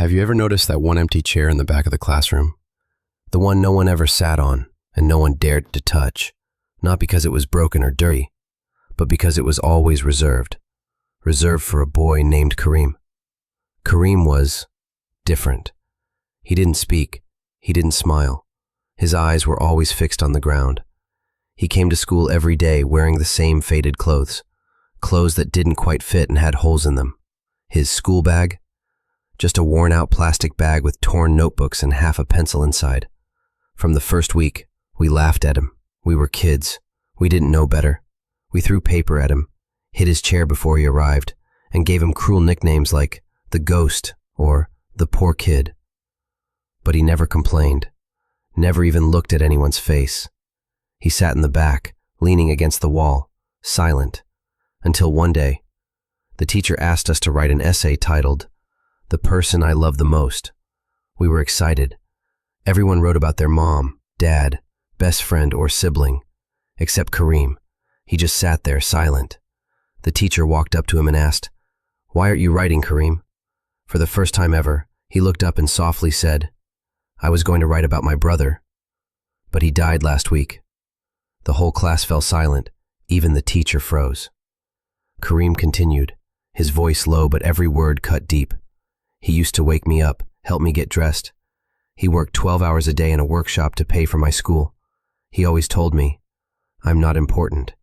Have you ever noticed that one empty chair in the back of the classroom? The one no one ever sat on and no one dared to touch, not because it was broken or dirty, but because it was always reserved. Reserved for a boy named Kareem. Kareem was different. He didn't speak. He didn't smile. His eyes were always fixed on the ground. He came to school every day wearing the same faded clothes that didn't quite fit and had holes in them. His school bag? Just a worn-out plastic bag with torn notebooks and half a pencil inside. From the first week, we laughed at him. We were kids. We didn't know better. We threw paper at him, hit his chair before he arrived, and gave him cruel nicknames like the Ghost or the Poor Kid. But he never complained, never even looked at anyone's face. He sat in the back, leaning against the wall, silent, until one day, the teacher asked us to write an essay titled, "The Person I Love the Most." We were excited. Everyone wrote about their mom, dad, best friend, or sibling, except Kareem. He just sat there, silent. The teacher walked up to him and asked, "Why aren't you writing, Kareem?" For the first time ever, he looked up and softly said, "I was going to write about my brother, but he died last week." The whole class fell silent. Even the teacher froze. Kareem continued, his voice low but every word cut deep. "He used to wake me up, help me get dressed. He worked 12 hours a day in a workshop to pay for my school. He always told me, 'I'm not important.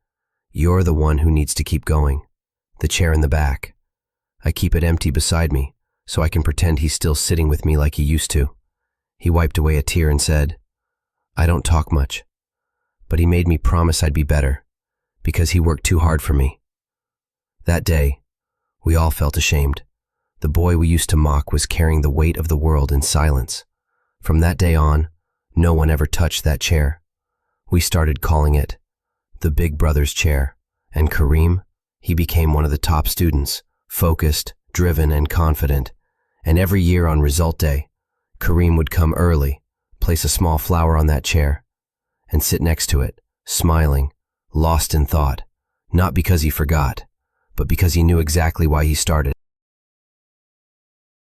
You're the one who needs to keep going.' The chair in the back. I keep it empty beside me, so I can pretend he's still sitting with me like he used to." He wiped away a tear and said, "I don't talk much, but he made me promise I'd be better, because he worked too hard for me." That day, we all felt ashamed. The boy we used to mock was carrying the weight of the world in silence. From that day on, no one ever touched that chair. We started calling it the Big Brother's chair, and Kareem, he became one of the top students, focused, driven, and confident. And every year on result day, Kareem would come early, place a small flower on that chair, and sit next to it, smiling, lost in thought, not because he forgot, but because he knew exactly why he started.